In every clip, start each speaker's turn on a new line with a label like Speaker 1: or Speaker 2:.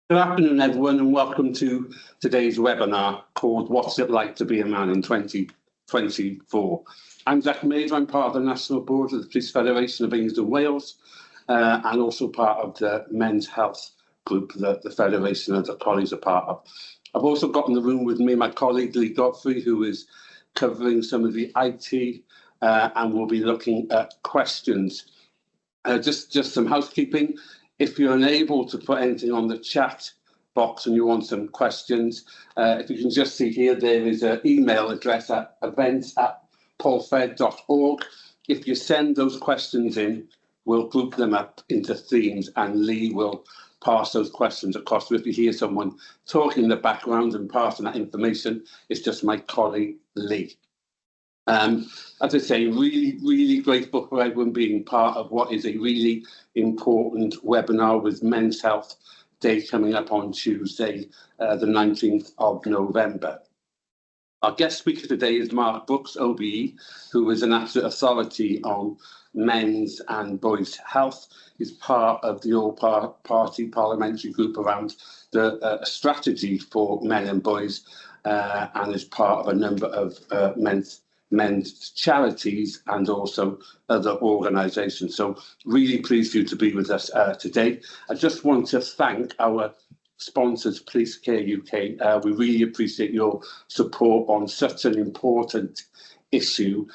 Speaker 1: Good afternoon, everyone, and welcome to today's webinar called What's It Like to Be a Man in 2024. I'm Zach Major. I'm part of the National Board of the Police Federation of England and Wales, and also part of the Men's Health group that the Federation and the colleagues are part of. I've also got in the room with me my colleague Lee Godfrey, who is covering some of the IT, and we'll be looking at questions. Just some housekeeping. If you're unable to put anything on the chat box and you want some questions, if you can just see here, there is an email address at events@paulfed.org. If you send those questions in, we'll group them up into themes and Lee will pass those questions across. So if you hear someone talking in the background and passing that information, it's just my colleague Lee. As I say, really grateful for everyone being part of what is a really important webinar with Men's Health Day coming up on Tuesday, the 19th of November. Our guest speaker today is Mark Brooks, OBE, who is an absolute authority on men's and boys' health. He's part of the all-party parliamentary group around the strategy for men and boys, and is part of a number of men's charities and also other organisations. So really pleased for you to be with us today. I just want to thank our sponsors, Police Care UK. We really appreciate your support on such an important issue.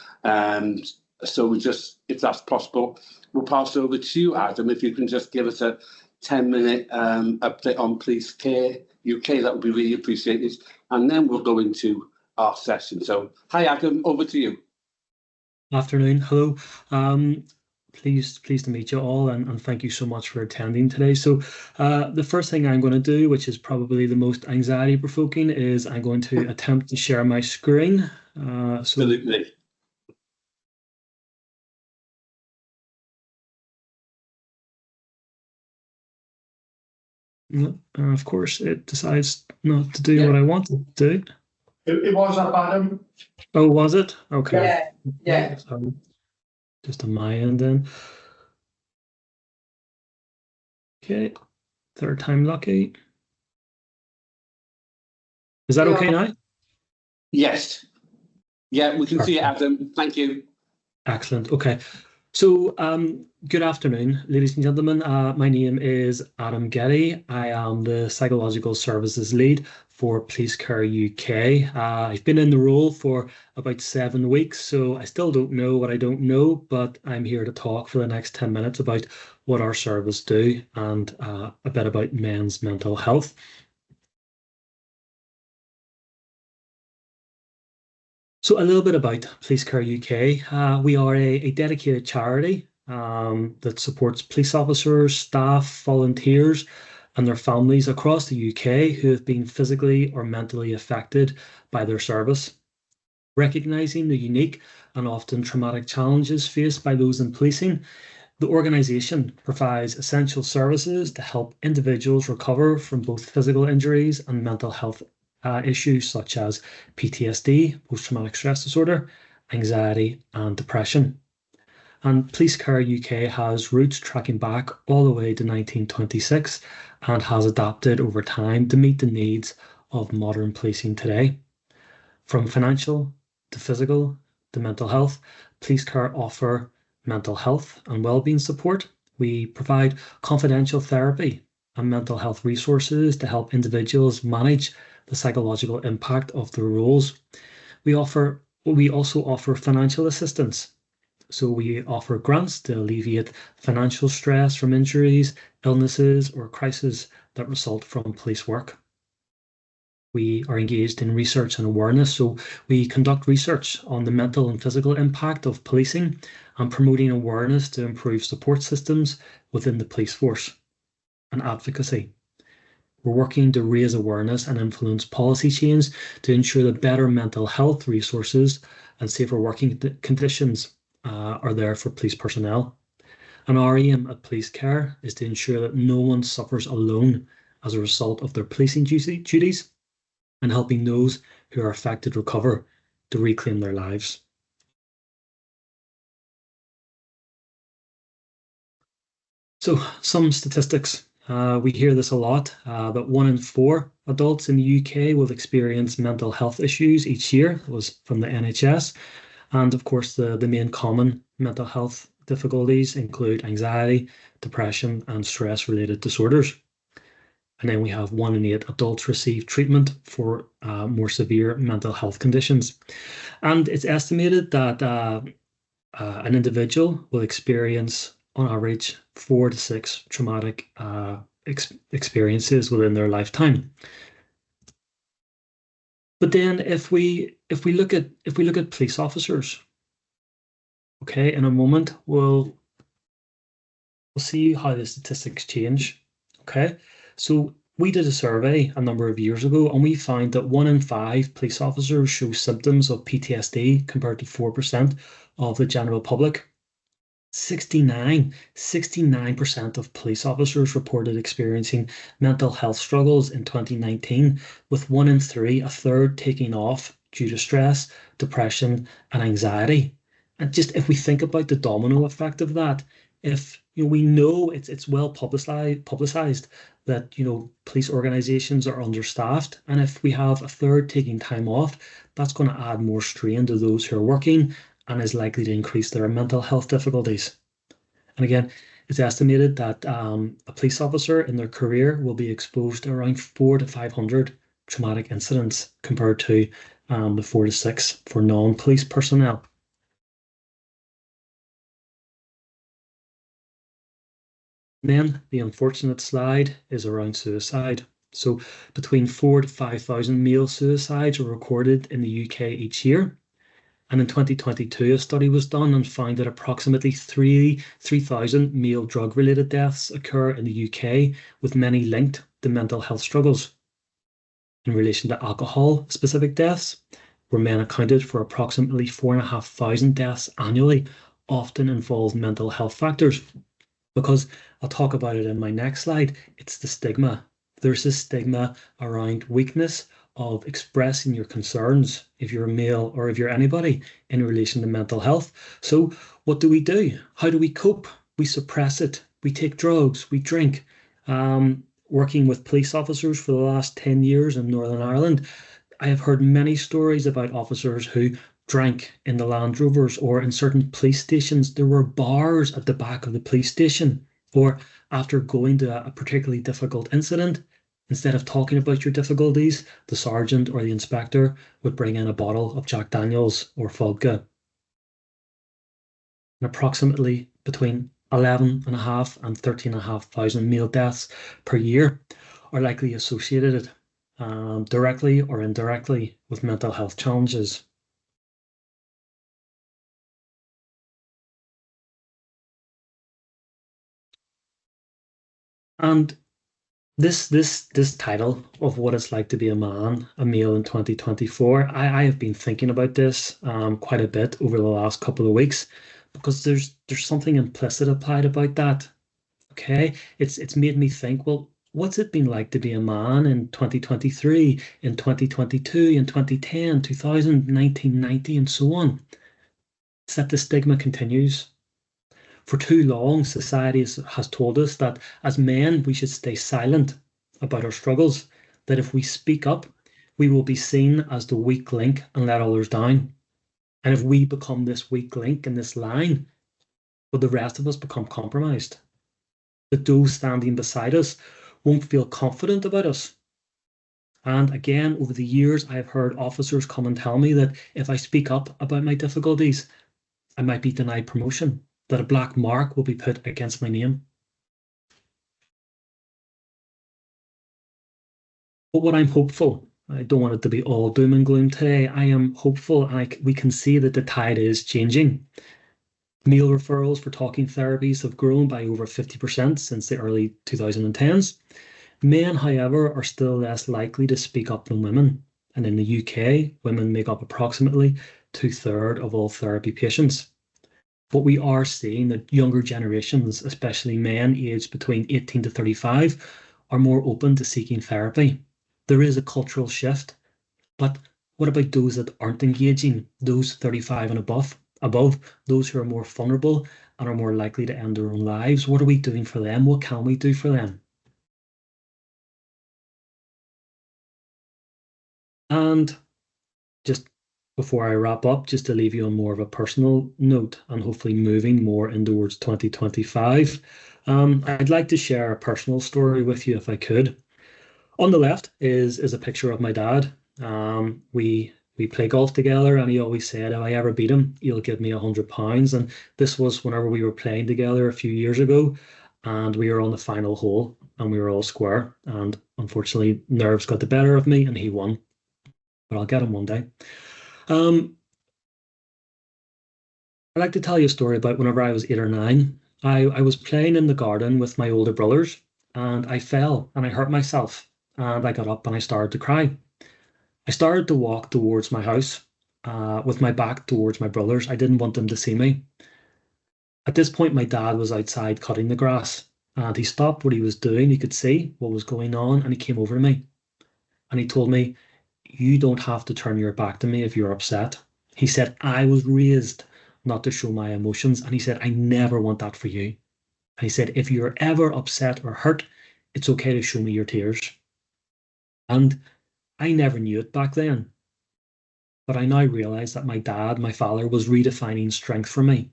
Speaker 1: So we just, if that's possible, we'll pass over to you, Adam. If you can just give us a 10-minute update on Police Care UK, that would be really appreciated. And then we'll go into our session. So, hi Adam, over to you.
Speaker 2: Afternoon, hello. Pleased to meet you all, and thank you so much for attending today. So, the first thing I'm going to do, which is probably the most anxiety-provoking, is I'm going to attempt to share my screen.
Speaker 1: Absolutely.
Speaker 2: Of course, it decides not to do what I want it to do.
Speaker 3: It was up, Adam.
Speaker 2: Oh, was it? Okay.
Speaker 3: Yeah.
Speaker 2: So, just on my end then. Okay, third time lucky. Is that okay now?
Speaker 1: Yes. Yeah, we can see it, Adam. Thank you.
Speaker 2: Excellent. Okay. So, good afternoon, ladies and gentlemen. My name is Adam Getty. I am the Psychological Services Lead for Police Care UK. I've been in the role for about 7 weeks, so I still don't know what I don't know, but I'm here to talk for the next 10 minutes about what our service do and a bit about men's mental health. So a little bit about Police Care UK. We are a dedicated charity that supports police officers, staff, volunteers and their families across the UK who have been physically or mentally affected by their service. Recognising the unique and often traumatic challenges faced by those in policing, the organisation provides essential services to help individuals recover from both physical injuries and mental health issues such as PTSD, post-traumatic stress disorder, anxiety and depression. And Police Care UK has roots tracking back all the way to 1926 and has adapted over time to meet the needs of modern policing today. From financial to physical to mental health, Police Care offer mental health and wellbeing support. We provide confidential therapy and mental health resources to help individuals manage the psychological impact of their roles. We also offer financial assistance. So we offer grants to alleviate financial stress from injuries, illnesses, or crises that result from police work. We are engaged in research and awareness, so we conduct research on the mental and physical impact of policing and promoting awareness to improve support systems within the police force and advocacy. We're working to raise awareness and influence policy change to ensure that better mental health resources and safer working conditions are there for police personnel. And our aim at Police Care is to ensure that no one suffers alone as a result of their policing duties and helping those who are affected recover to reclaim their lives. So some statistics. We hear this a lot, that 1 in 4 adults in the UK will experience mental health issues each year. It was from the NHS. And of course, the main common mental health difficulties include anxiety, depression, and stress-related disorders. And then we have 1 in 8 adults receive treatment for more severe mental health conditions. And it's estimated that an individual will experience, on average, 4 to 6 traumatic experiences within their lifetime. But then, if we look at police officers, okay, in a moment we'll see how the statistics change. Okay, so we did a survey a number of years ago, and we found that 1 in 5 police officers show symptoms of PTSD compared to 4% of the general public. 69% of police officers reported experiencing mental health struggles in 2019, with 1 in 3, a third, taking off due to stress, depression, and anxiety. And just if we think about the domino effect of that, if we know it's well publicized that police organizations are understaffed, and if we have a third taking time off, that's going to add more strain to those who are working and is likely to increase their mental health difficulties. And again, it's estimated that a police officer in their career will be exposed to around 400 to 500 traumatic incidents compared to the 4 to 6 for non-police personnel. And then the unfortunate slide is around suicide. So between 4,000 to 5,000 male suicides are recorded in the UK each year. And in 2022, a study was done and found that approximately 3,000 male drug-related deaths occur in the UK, with many linked to mental health struggles. In relation to alcohol-specific deaths, where men accounted for approximately 4,500 deaths annually, often involve mental health factors. Because I'll talk about it in my next slide, it's the stigma. There's this stigma around weakness of expressing your concerns if you're a male or if you're anybody in relation to mental health. So what do? How do we cope? We suppress it. We take drugs. We drink. Working with police officers for the last 10 years in Northern Ireland, I have heard many stories about officers who drank in the Land Rovers, or in certain police stations, there were bars at the back of the police station. Or after going to a particularly difficult incident, instead of talking about your difficulties, the sergeant or the inspector would bring in a bottle of Jack Daniels or vodka. And approximately between 11,500 and 13,500 male deaths per year are likely associated directly or indirectly with mental health challenges. And this title of what it's like to be a male in 2024, I have been thinking about this quite a bit over the last couple of weeks, because there's something implicit applied about that. Okay, it's made me think, well, what's it been like to be a man in 2023, in 2022, in 2010, 2000, 1990, and so on? It's that the stigma continues. For too long, society has told us that as men, we should stay silent about our struggles, that if we speak up, we will be seen as the weak link and let others down. And if we become this weak link in this line, will the rest of us become compromised? That those standing beside us won't feel confident about us. And again, over the years, I've heard officers come and tell me that if I speak up about my difficulties, I might be denied promotion, that a black mark will be put against my name. But what I'm hopeful, I don't want it to be all doom and gloom today, I am hopeful, and we can see that the tide is changing. Male referrals for talking therapies have grown by over 50% since the early 2010s. Men, however, are still less likely to speak up than women. And in the UK, women make up approximately 2/3 of all therapy patients. But we are seeing that younger generations, especially men aged between 18 to 35, are more open to seeking therapy. There is a cultural shift, but what about those that aren't engaging, those 35 and above, those who are more vulnerable and are more likely to end their own lives? What are we doing for them? What can we do for them? And just before I wrap up, just to leave you on more of a personal note and hopefully moving more in towards 2025, I'd like to share a personal story with you if I could. On the left is a picture of my dad. We play golf together, and he always said, if I ever beat him, he'll give me £100. And this was whenever we were playing together a few years ago, and we were on the final hole, and we were all square. And unfortunately, nerves got the better of me, and he won. But I'll get him one day. I'd like to tell you a story about whenever I was 8 or 9. I was playing in the garden with my older brothers, and I fell and I hurt myself. And I got up and I started to cry. I started to walk towards my house with my back towards my brothers. I didn't want them to see me. At this point, my dad was outside cutting the grass, and he stopped what he was doing. He could see what was going on, and he came over to me and he told me, you don't have to turn your back to me if you're upset. He said, I was raised not to show my emotions. And he said, I never want that for you. And he said, if you're ever upset or hurt, it's okay to show me your tears. And I never knew it back then. But I now realize that my dad, my father, was redefining strength for me.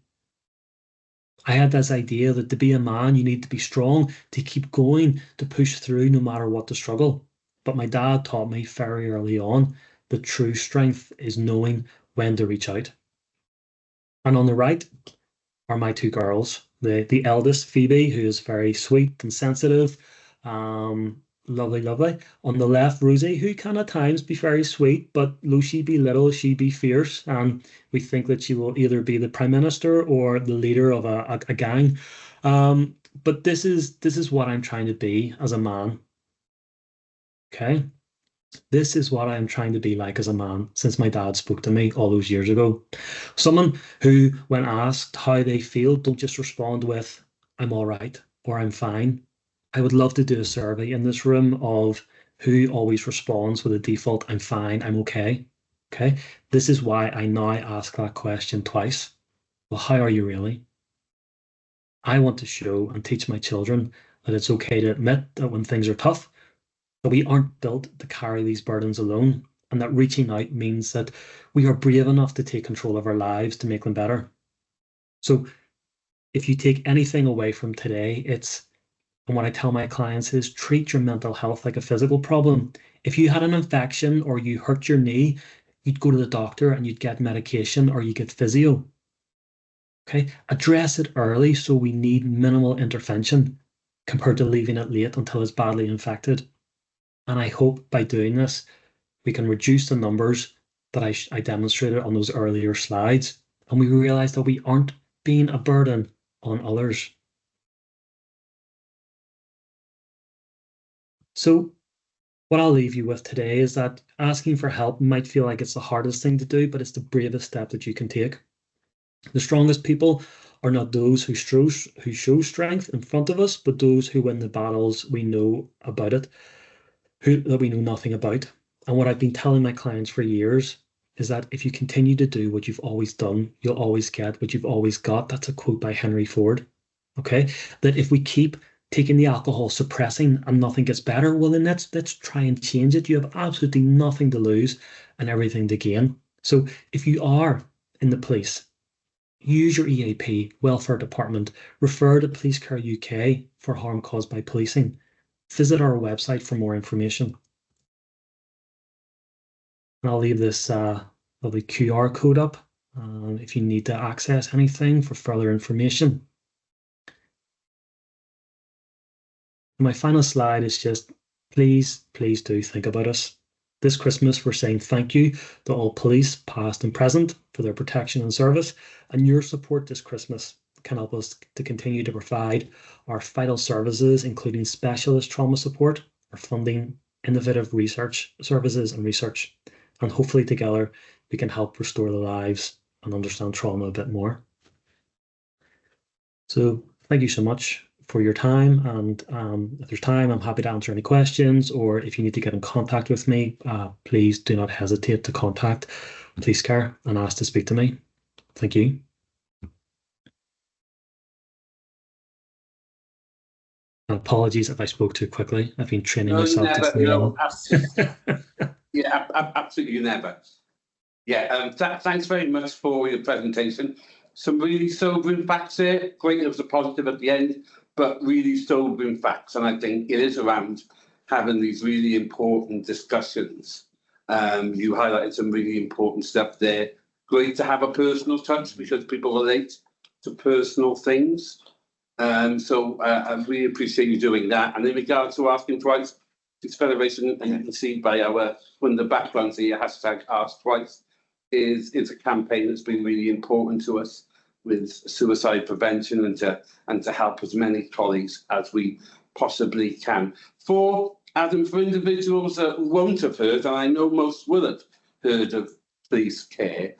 Speaker 2: I had this idea that to be a man, you need to be strong, to keep going, to push through no matter what the struggle. But my dad taught me very early on that true strength is knowing when to reach out. And on the right are my two girls. The eldest, Phoebe, who is very sweet and sensitive, lovely, lovely. On the left, Rosie, who can at times be very sweet, but though she be little, she be fierce. And we think that she will either be the prime minister or the leader of a gang. But this is what I'm trying to be as a man. Okay. This is what I'm trying to be like as a man since my dad spoke to me all those years ago. Someone who, when asked how they feel, don't just respond with, I'm all right or I'm fine. I would love to do a survey in this room of who always responds with a default, I'm fine, I'm okay. Okay. This is why I now ask that question twice. Well, how are you really? I want to show and teach my children that it's okay to admit that when things are tough, that we aren't built to carry these burdens alone, and that reaching out means that we are brave enough to take control of our lives to make them better. So if you take anything away from today, and what I tell my clients is treat your mental health like a physical problem. If you had an infection or you hurt your knee, you'd go to the doctor and you'd get medication or you get physio. Okay, address it early so we need minimal intervention compared to leaving it late until it's badly infected. And I hope by doing this, we can reduce the numbers that I demonstrated on those earlier slides. And we realize that we aren't being a burden on others. So what I'll leave you with today is that asking for help might feel like it's the hardest thing to do, but it's the bravest step that you can take. The strongest people are not those who show strength in front of us, but those who win the battles we know about it, that we know nothing about. And what I've been telling my clients for years is that if you continue to do what you've always done, you'll always get what you've always got. That's a quote by Henry Ford. Okay, that if we keep taking the alcohol, suppressing, and nothing gets better, well then let's try and change it. You have absolutely nothing to lose and everything to gain. So if you are in the police, use your EAP, welfare department, refer to Police Care UK for harm caused by policing. Visit our website for more information. And I'll leave this lovely QR code up if you need to access anything for further information. My final slide is just, please do think about us. This Christmas, we're saying thank you to all police, past and present, for their protection and service, and your support this Christmas can help us to continue to provide our vital services, including specialist trauma support, our funding, innovative research services and research, and hopefully together we can help restore the lives and understand trauma a bit more. So thank you so much for your time, and if there's time, I'm happy to answer any questions, or if you need to get in contact with me, please do not hesitate to contact Police Care and ask to speak to me. Thank you. And apologies if I spoke too quickly. I've been training myself to stay on.
Speaker 1: Yeah, absolutely never. Yeah, thanks very much for your presentation. Some really sobering facts here. Great, it was a positive at the end, but really sobering facts. And I think it is around having these really important discussions. You highlighted some really important stuff there. Great to have a personal touch because people relate to personal things. So I really appreciate you doing that. And in regards to asking twice, this federation, and you can see by our one of the backgrounds here, hashtag Ask Twice, is a campaign that's been really important to us with suicide prevention and to help as many colleagues as we possibly can. For Adam, for individuals that won't have heard, and I know most will have heard of Police Care,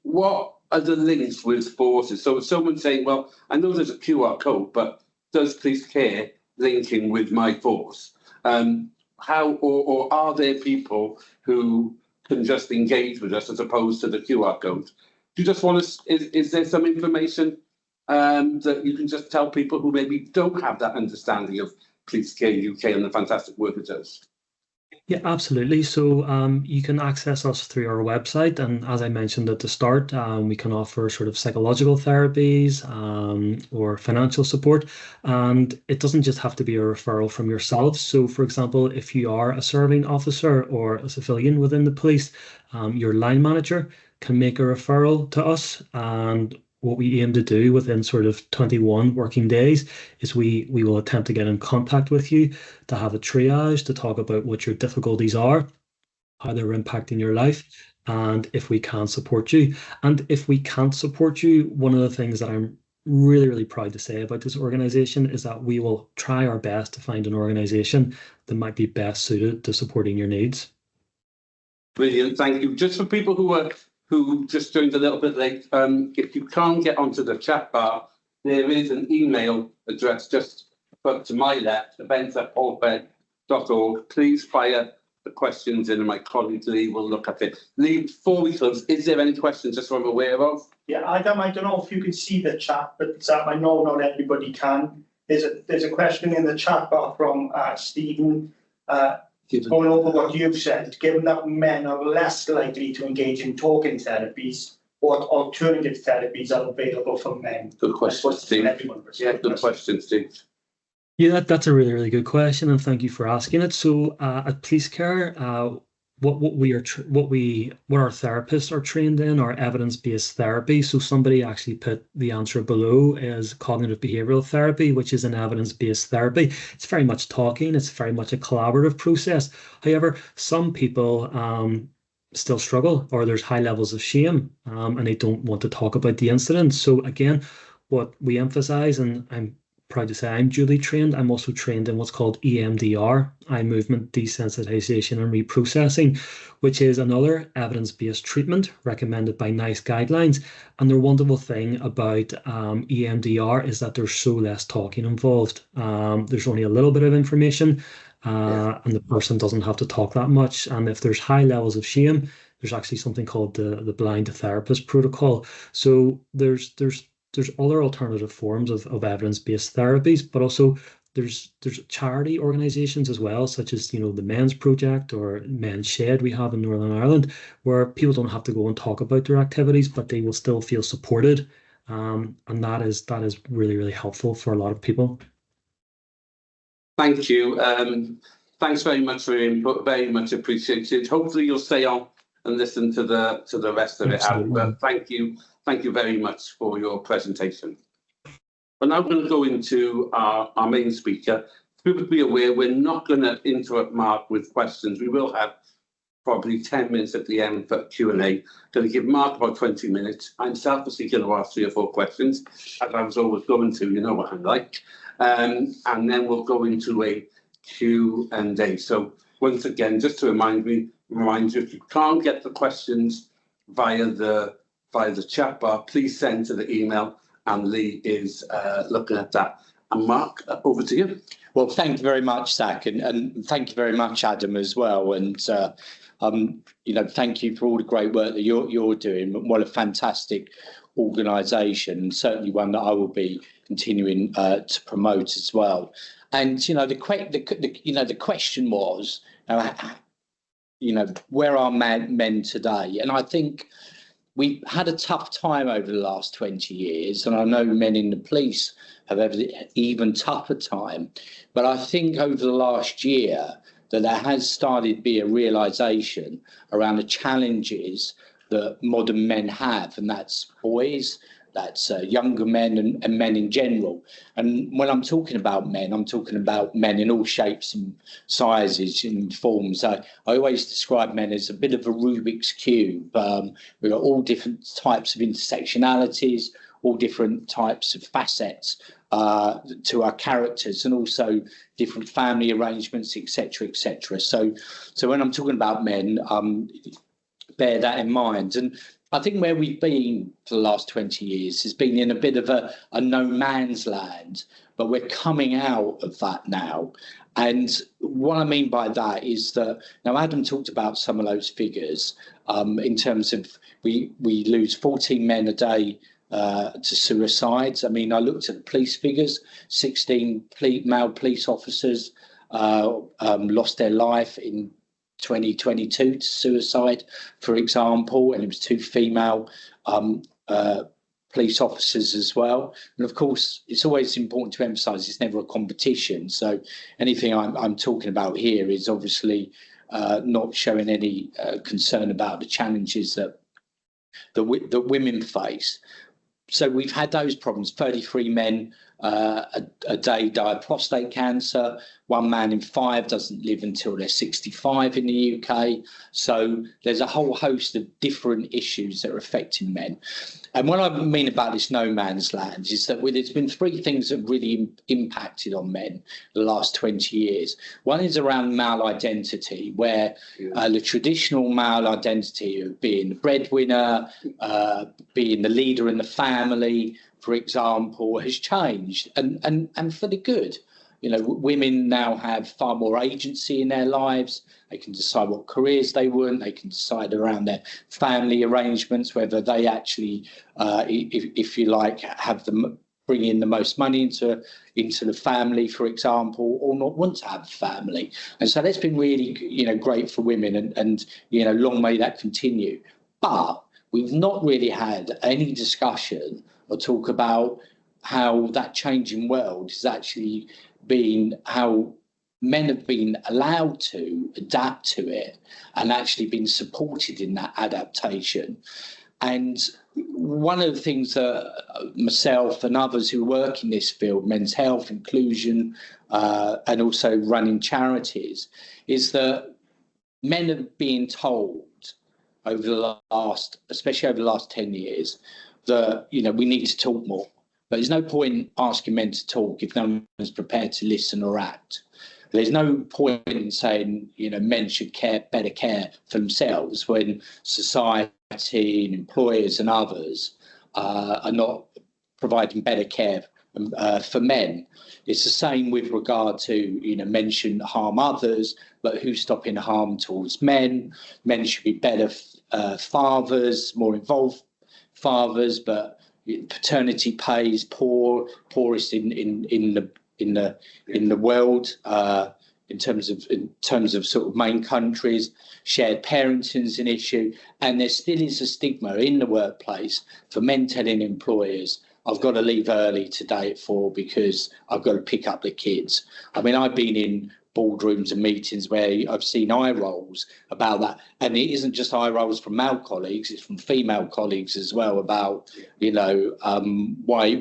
Speaker 1: what are the links with forces? So if someone's saying, well, I know there's a QR code, but does Police Care link in with my force? How or are there people who can just engage with us as opposed to the QR code? Do you just want to, is there some information that you can just tell people who maybe don't have that understanding of Police Care UK and the fantastic work it does?
Speaker 2: Yeah, absolutely. So you can access us through our website, and as I mentioned at the start, we can offer sort of psychological therapies or financial support, and it doesn't just have to be a referral from yourself. So, for example, if you are a serving officer or a civilian within the police, your line manager can make a referral to us, and what we aim to do within sort of 21 working days is we will attempt to get in contact with you to have a triage, to talk about what your difficulties are, how they're impacting your life, and if we can support you. And if we can't support you, one of the things that I'm really, really proud to say about this organization is that we will try our best to find an organization that might be best suited to supporting your needs.
Speaker 1: Brilliant, thank you. Just for people who just joined a little bit late, if you can't get onto the chat bar, there is an email address just up to my left, events@allfed.org. Please fire the questions in and my colleague Lee will look at it. Lee, before we close, is there any questions just so I'm aware of?
Speaker 3: Yeah, Adam, I don't know if you can see the chat, but I know not everybody can. There's a question in the chat bar from Stephen. Going over what you've said, given that men are less likely to engage in talking therapies, what alternative therapies are available for men?
Speaker 1: Good question, Steve. Yeah, good question, Steve.
Speaker 2: Yeah, that's a really, really good question, and thank you for asking it. So, at Police Care, what our therapists are trained in are evidence-based therapy. So somebody actually put the answer below as cognitive behavioral therapy, which is an evidence-based therapy. It's very much talking. It's very much a collaborative process. However, some people still struggle, or there's high levels of shame, and they don't want to talk about the incident. So again, what we emphasize, and I'm proud to say I'm duly trained. I'm also trained in what's called EMDR, eye movement desensitization and reprocessing, which is another evidence-based treatment recommended by NICE guidelines. And the wonderful thing about EMDR is that there's so less talking involved. There's only a little bit of information, and the person doesn't have to talk that much. And if there's high levels of shame, there's actually something called the blind therapist protocol. So there's other alternative forms of evidence-based therapies, but also there's charity organisations as well, such as the Men's Project or Men's Shed we have in Northern Ireland, where people don't have to go and talk about their activities, but they will still feel supported, and that is really, really helpful for a lot of people.
Speaker 1: Thank you. Thanks very much for your input. Very much appreciated. Hopefully you'll stay on and listen to the rest of it. But thank you very much for your presentation. We're now going to go into our main speaker. People be aware we're not going to interrupt Mark with questions. We will have probably 10 minutes at the end for Q&A. Going to give Mark about 20 minutes. I'm selfishly going to ask 3 or 4 questions, as I was always going to, you know what I'm like. And then we'll go into a Q&A. So once again, just to remind you, if you can't get the questions via the chat bar, please send to the email, and Lee is looking at that. And Mark, over to you.
Speaker 4: Well, thank you very much, Zach, and thank you very much, Adam, as well. And thank you for all the great work that you're doing. What a fantastic organisation, certainly one that I will be continuing to promote as well. And the question was, where are men today? And I think we've had a tough time over the last 20 years, and I know men in the police have had an even tougher time. But I think over the last year that there has started to be a realisation around the challenges that modern men have, and that's boys, that's younger men and men in general. And when I'm talking about men, I'm talking about men in all shapes and sizes and forms. I always describe men as a bit of a Rubik's Cube. We've got all different types of intersectionalities, all different types of facets to our characters, and also different family arrangements, etc., etc. So when I'm talking about men, bear that in mind. And I think where we've been for the last 20 years has been in a bit of a no man's land, but we're coming out of that now. And what I mean by that is that, now Adam talked about some of those figures in terms of we lose 14 men a day to suicides. I mean, I looked at the police figures, 16 male police officers lost their life in 2022 to suicide, for example, and it was 2 female police officers as well. And of course, it's always important to emphasise it's never a competition. So anything I'm talking about here is obviously not showing any concern about the challenges that women face. So we've had those problems. 33 men a day die of prostate cancer. 1 man in 5 doesn't live until they're 65 in the UK. So there's a whole host of different issues that are affecting men. And what I mean about this no man's land is that there's been 3 things that really impacted on men the last 20 years. One is around male identity, where the traditional male identity of being the breadwinner, being the leader in the family, for example, has changed, and for the good. Women now have far more agency in their lives. They can decide what careers they want. They can decide around their family arrangements, whether they actually, if you like, have them bring in the most money into the family, for example, or not want to have a family. And so that's been really, great for women, and long may that continue. But we've not really had any discussion or talk about how that changing world has actually been, how men have been allowed to adapt to it and actually been supported in that adaptation. And one of the things that myself and others who work in this field, men's health, inclusion, and also running charities, is that men are being told over the last, especially over the last 10 years, that, we need to talk more. But there's no point asking men to talk if no one's prepared to listen or act. There's no point in saying, men should better care for themselves when society and employers and others are not providing better care for men. It's the same with regard to, men shouldn't harm others, but who's stopping harm towards men? Men should be better fathers, more involved fathers, but paternity pay is poorest in the world in terms of sort of main countries. Shared parenting is an issue, and there still is a stigma in the workplace for men telling employers, I've got to leave early today at 4 because I've got to pick up the kids. I mean, I've been in boardrooms and meetings where I've seen eye rolls about that, and it isn't just eye rolls from male colleagues, it's from female colleagues as well about, why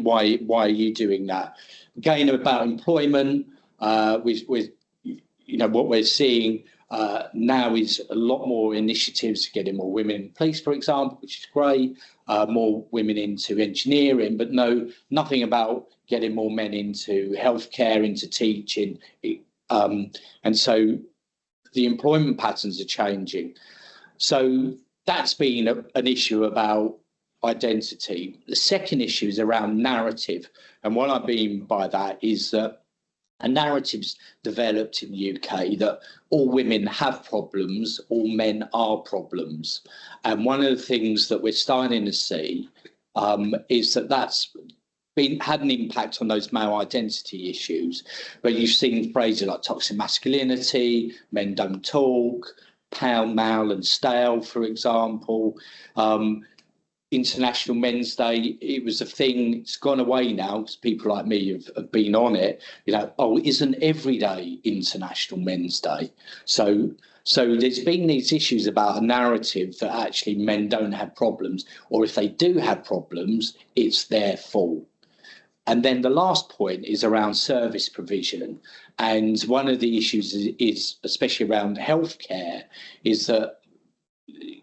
Speaker 4: are you doing that? Again, about employment, with what we're seeing now is a lot more initiatives to getting more women in police, for example, which is great, more women into engineering, but nothing about getting more men into healthcare, into teaching. And so the employment patterns are changing. So that's been an issue about identity. The second issue is around narrative. And what I mean by that is that a narrative's developed in the UK that all women have problems, all men are problems. And one of the things that we're starting to see is that that's had an impact on those male identity issues, but you've seen phrases like toxic masculinity, men don't talk, Pall Mall and Stale, for example. International Men's Day, it was a thing, it's gone away now because people like me have been on it. You know, oh, isn't every day International Men's Day? So there's been these issues about a narrative that actually men don't have problems, or if they do have problems, it's their fault. And then the last point is around service provision. And one of the issues is especially around healthcare, is that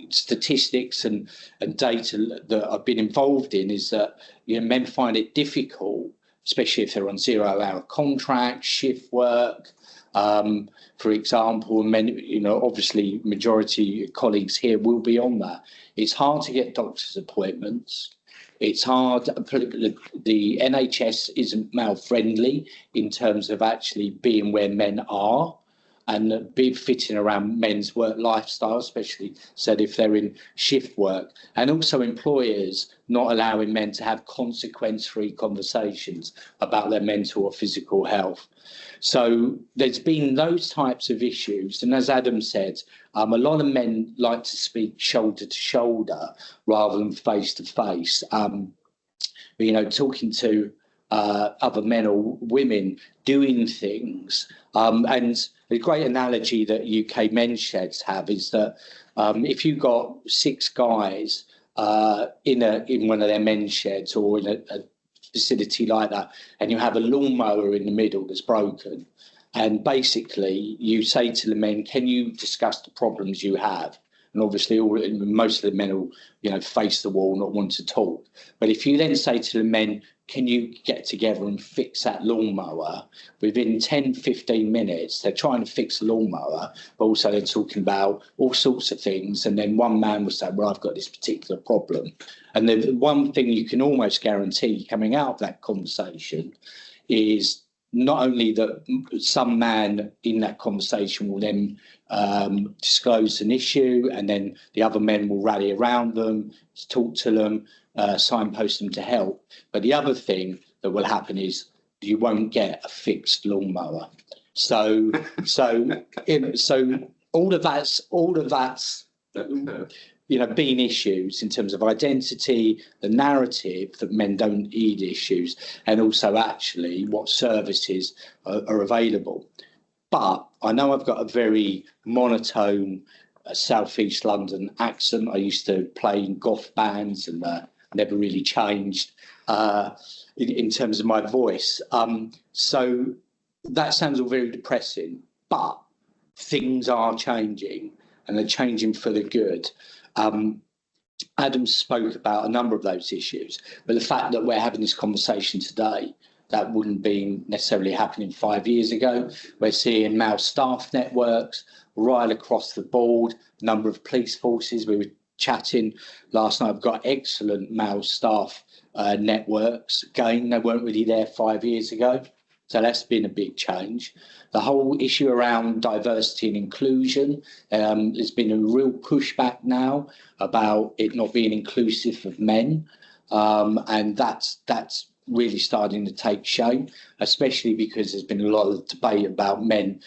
Speaker 4: statistics and data that I've been involved in is that, you know, men find it difficult, especially if they're on 0-hour contracts, shift work, for example. Men, you know, obviously majority colleagues here will be on that. It's hard to get doctor's appointments. It's hard. The NHS isn't male friendly in terms of actually being where men are and be fitting around men's work lifestyle, especially said if they're in shift work, and also employers not allowing men to have consequence-free conversations about their mental or physical health. So there's been those types of issues. And as Adam said, a lot of men like to speak shoulder to shoulder rather than face to face. You know, talking to other men or women doing things. And the great analogy that UK men's sheds have is that if you got 6 guys in one of their men's sheds or in a facility like that, and you have a lawnmower in the middle that's broken, and basically you say to the men, can you discuss the problems you have? And obviously most of the men will, you know, face the wall, not want to talk. But if you then say to the men, can you get together and fix that lawnmower? Within 10, 15 minutes, they're trying to fix the lawnmower, but also they're talking about all sorts of things. And then one man will say, well, I've got this particular problem. And the one thing you can almost guarantee coming out of that conversation is not only that some man in that conversation will then disclose an issue, and then the other men will rally around them, talk to them, signpost them to help. But the other thing that will happen is you won't get a fixed lawnmower. So all of that's you know, being issues in terms of identity, the narrative that men don't need issues, and also actually what services are available. But I know I've got a very monotone South East London accent. I used to play in goth bands and never really changed in terms of my voice. So that sounds all very depressing, but things are changing, and they're changing for the good. Adam spoke about a number of those issues, but the fact that we're having this conversation today, that wouldn't be necessarily happening 5 years ago. We're seeing male staff networks right across the board, number of police forces. We were chatting last night. I've got excellent male staff networks. Again, they weren't really there 5 years ago. So that's been a big change. The whole issue around diversity and inclusion, there's been a real pushback now about it not being inclusive of men. And that's really starting to take shape, especially because there's been a lot of debate about men,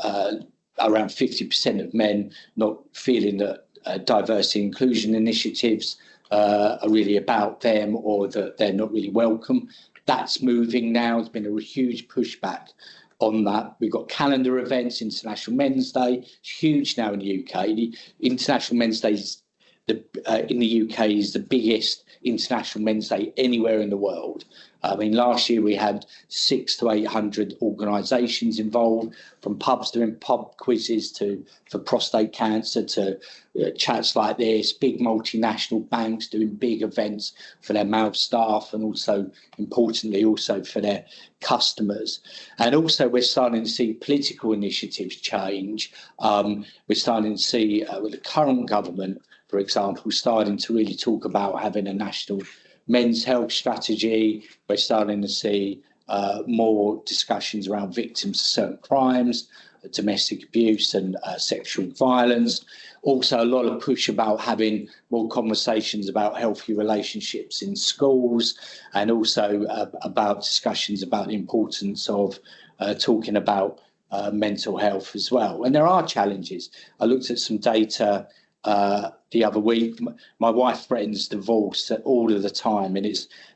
Speaker 4: around 50% of men not feeling that diversity and inclusion initiatives are really about them, or that they're not really welcome. That's moving now. There's been a huge pushback on that. We've got calendar events. International Men's Day, it's huge now in the UK. The International Men's Day in the UK is the biggest International Men's Day anywhere in the world. I mean, last year we had 600 to 800 organisations involved, from pubs doing pub quizzes for prostate cancer to chats like this, big multinational banks doing big events for their male staff, and also, importantly, also for their customers. And also we're starting to see political initiatives change. We're starting to see with the current government, for example, starting to really talk about having a national men's health strategy. We're starting to see more discussions around victims of certain crimes, domestic abuse and sexual violence. Also, a lot of push about having more conversations about healthy relationships in schools, and also about discussions about the importance of talking about mental health as well. And there are challenges. I looked at some data the other week. My wife threatens divorce all of the time, and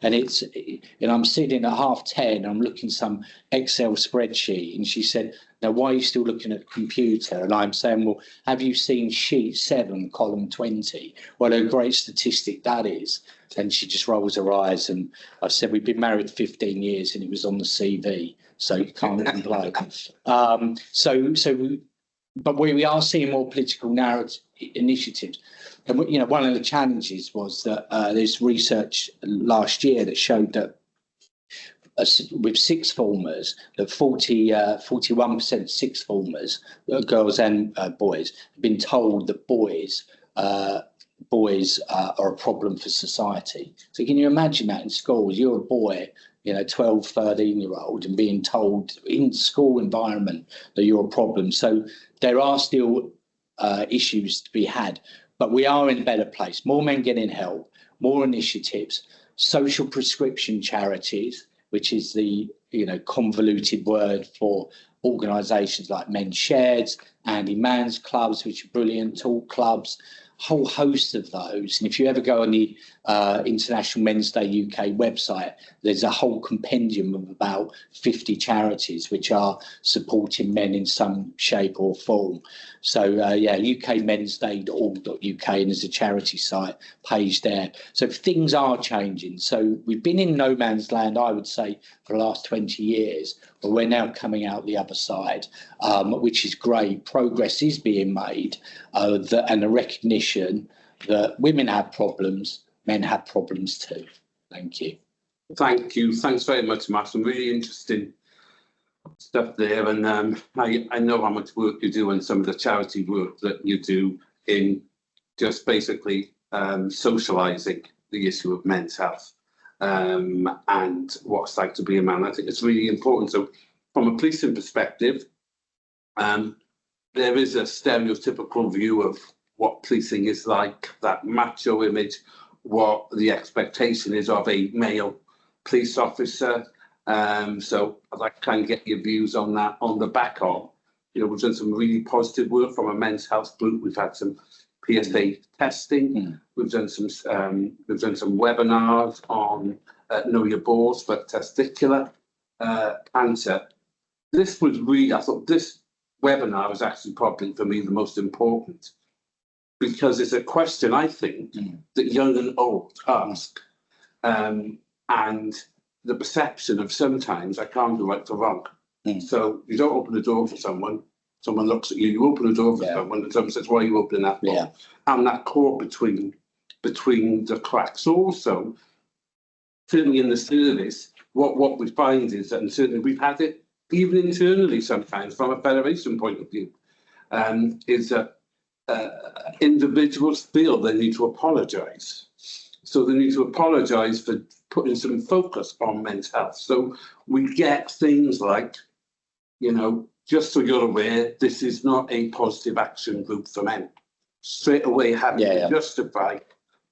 Speaker 4: I'm sitting at 10:30. I'm looking some Excel spreadsheet, and she said, "Now, why are you still looking at the computer?" And I'm saying, "Well, have you seen sheet 7, column 20? What a great statistic that is." And she just rolls her eyes. And I said, "We've been married 15 years, and it was on the CV, so you can't complain." But we are seeing more political narrative initiatives. And one of the challenges was that there's research last year that showed that with sixth formers, that 41% sixth formers, girls and boys, have been told that boys are a problem for society. So can you imagine that in schools? You're a boy, 12, 13-year-old, and being told in school environment that you're a problem. So there are still issues to be had, but we are in a better place. More men getting help, more initiatives, social prescription charities, which is the convoluted word for organisations like Men's Sheds, Andy Mann's clubs, which are brilliant, talk clubs, whole host of those. And if you ever go on the International Men's Day UK website, there's a whole compendium of about 50 charities which are supporting men in some shape or form. So ukmensday.org.uk, and there's a charity site page there. So things are changing. So we've been in no man's land, I would say, for the last 20 years, but we're now coming out the other side, which is great. Progress is being made, and the recognition that women have problems, men have problems too. Thank you.
Speaker 1: Thank you. Thanks very much, Matt. Some really interesting stuff there. And I know how much work you do and some of the charity work that you do in just basically socialising the issue of men's health and what it's like to be a man. I think it's really important. So from a policing perspective, there is a stereotypical view of what policing is like, that macho image, what the expectation is of a male police officer. So I'd like to kind of get your views on that. On the back of, we've done some really positive work from a men's health group. We've had some PSA testing. We've done some webinars on Know Your Balls for testicular cancer. This was really, I thought this webinar was actually probably for me the most important, because it's a question I think that young and old ask, and the perception of sometimes I can't do right for wrong. So you don't open the door for someone looks at you, you open the door for someone, and someone says, "Why are you opening that door?" And that caught between the cracks. Also, certainly in the service, what we find is that, and certainly we've had it even internally sometimes from a federation point of view, is that individuals feel they need to apologise. So they need to apologise for putting some focus on men's health. So we get things like, just so you're aware, this is not a positive action group for men. Straight away having to justify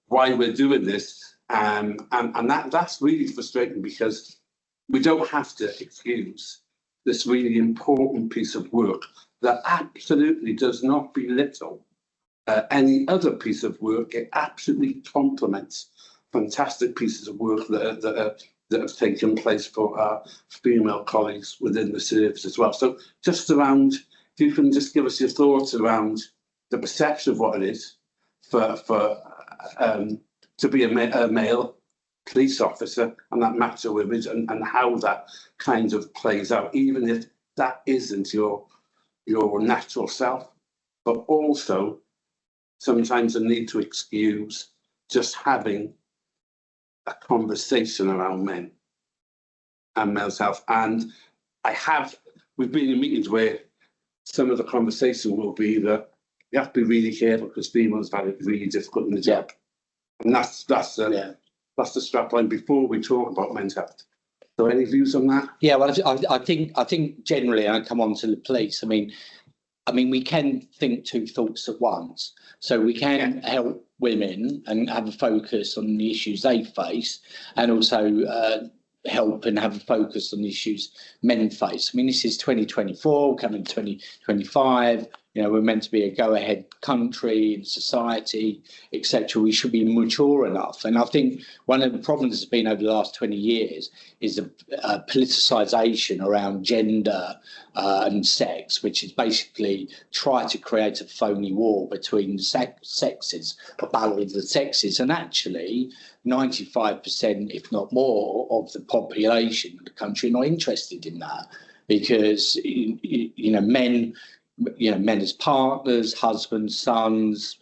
Speaker 1: why we're doing this. And that's really frustrating, because we don't have to excuse this really important piece of work that absolutely does not belittle any other piece of work. It absolutely complements fantastic pieces of work that have taken place for our female colleagues within the service as well. So just around, if you can just give us your thoughts around the perception of what it is for to be a male police officer, and that macho image, and how that kind of plays out, even if that isn't your natural self, but also sometimes the need to excuse just having a conversation around men and men's health. And we've been in meetings where some of the conversation will be that you have to be really careful because females find it really difficult in the job. And that's the strap line before we talk about men's health. So any views on that?
Speaker 4: Yeah, well, I think generally, and I come on to the police, I mean, we can think two thoughts at once. So we can help women and have a focus on the issues they face, and also help and have a focus on the issues men face. I mean, this is 2024, coming 2025. You know, we're meant to be a go-ahead country in society, etc. We should be mature enough. And I think one of the problems that's been over the last 20 years is a politicisation around gender and sex, which is basically try to create a phony war between sexes, a battle of the sexes. And actually, 95%, if not more, of the population of the country are not interested in that, because men as partners, husbands, sons,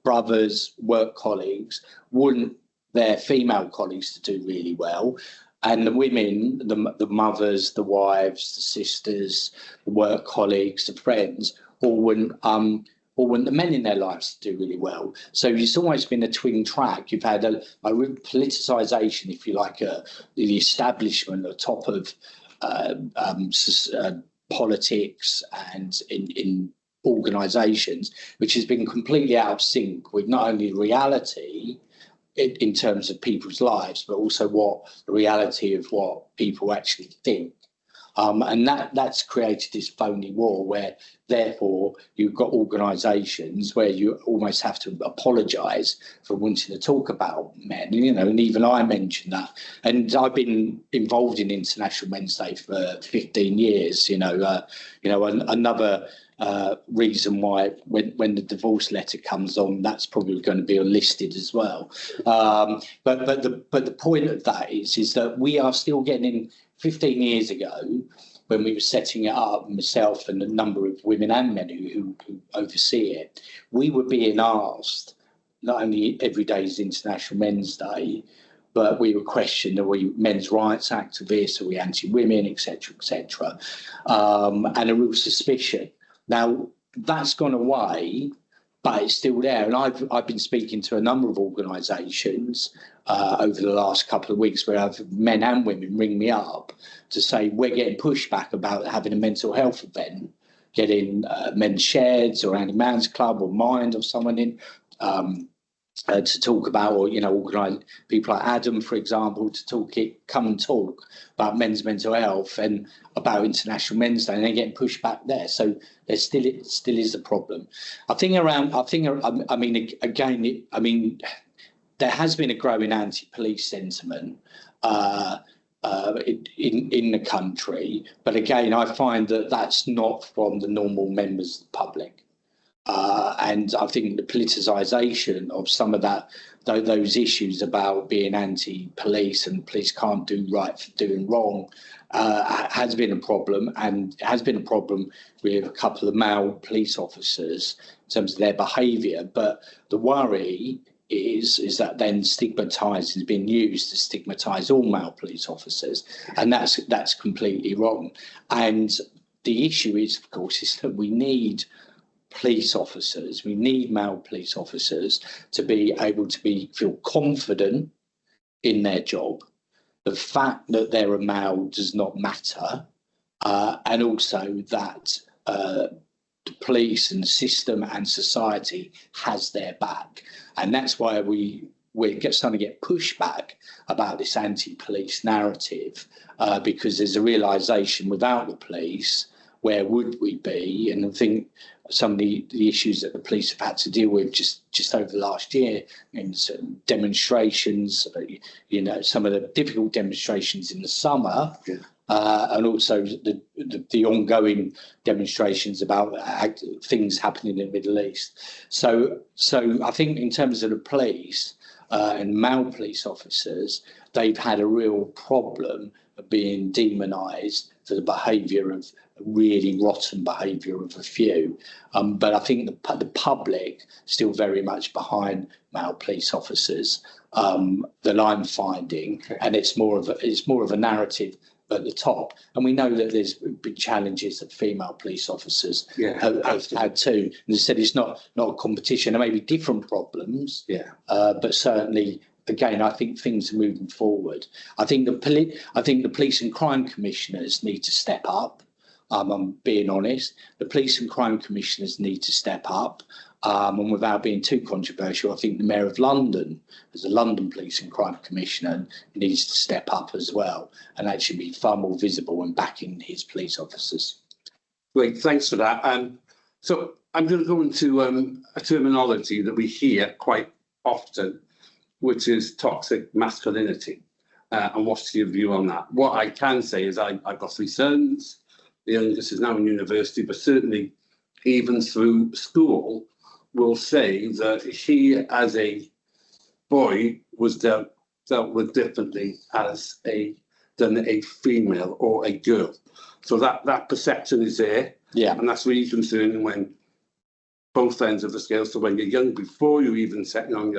Speaker 4: brothers, work colleagues, want their female colleagues to do really well. And the women, the mothers, the wives, the sisters, the work colleagues, the friends, all want the men in their lives to do really well. So it's always been a twin track. You've had a politicisation, if you like, the establishment at the top of politics and in organisations, which has been completely out of sync with not only reality in terms of people's lives, but also the reality of what people actually think. And that's created this phony war where, therefore, you've got organisations where you almost have to apologise for wanting to talk about men, and even I mentioned that. And I've been involved in International Men's Day for 15 years, another reason why when the divorce letter comes on, that's probably going to be listed as well. But the point of that is that we are still getting 15 years ago, when we were setting it up, myself and a number of women and men who oversee it, we were being asked, not only every day is International Men's Day, but we were questioned, are we men's rights activists, are we anti-women, etc., etc., and a real suspicion. Now, that's gone away, but it's still there. And I've been speaking to a number of organisations over the last couple of weeks where I've men and women ring me up to say we're getting pushback about having a mental health event, getting men's sheds or Andy Mann's Club or Mind or someone in to talk about, or organise people like Adam, for example, to come and talk about men's mental health and about International Men's Day, and they're getting pushed back there. So there still is a problem. There has been a growing anti-police sentiment in the country, but again, I find that that's not from the normal members of the public. And I think the politicisation of some of those issues about being anti-police and police can't do right for doing wrong has been a problem, and has been a problem with a couple of male police officers in terms of their behaviour. But the worry is that then stigmatising is being used to stigmatise all male police officers, and that's completely wrong. And the issue is, of course, is that we need police officers, we need male police officers to be able to feel confident in their job. The fact that they're a male does not matter, and also that the police and the system and society has their back. And that's why we're starting to get pushback about this anti-police narrative, because there's a realisation without the police, where would we be? And I think some of the issues that the police have had to deal with just over the last year, in some demonstrations, some of the difficult demonstrations in the summer, and also the ongoing demonstrations about things happening in the Middle East. So I think in terms of the police and male police officers, they've had a real problem of being demonised for the behaviour of really rotten behaviour of a few. But I think the public still very much behind male police officers that I'm finding, and it's more of a narrative at the top. And we know that there's big challenges that female police officers have had too. And as I said, it's not a competition. There may be different problems, but certainly, again, I think things are moving forward. I think the police and crime commissioners need to step up. I'm being honest. The police and crime commissioners need to step up. And without being too controversial, I think the Mayor of London, as a London Police and Crime Commissioner, needs to step up as well and actually be far more visible in backing his police officers.
Speaker 1: Great, thanks for that. So I'm going to go into a terminology that we hear quite often, which is toxic masculinity. And what's your view on that? What I can say is I've got 3 sons. The youngest is now in university, but certainly even through school, will say that he, as a boy, was dealt with differently than a female or a girl. So that perception is there.
Speaker 4: Yeah.
Speaker 1: And that's really concerning when both ends of the scale. So when you're young, before you even setting on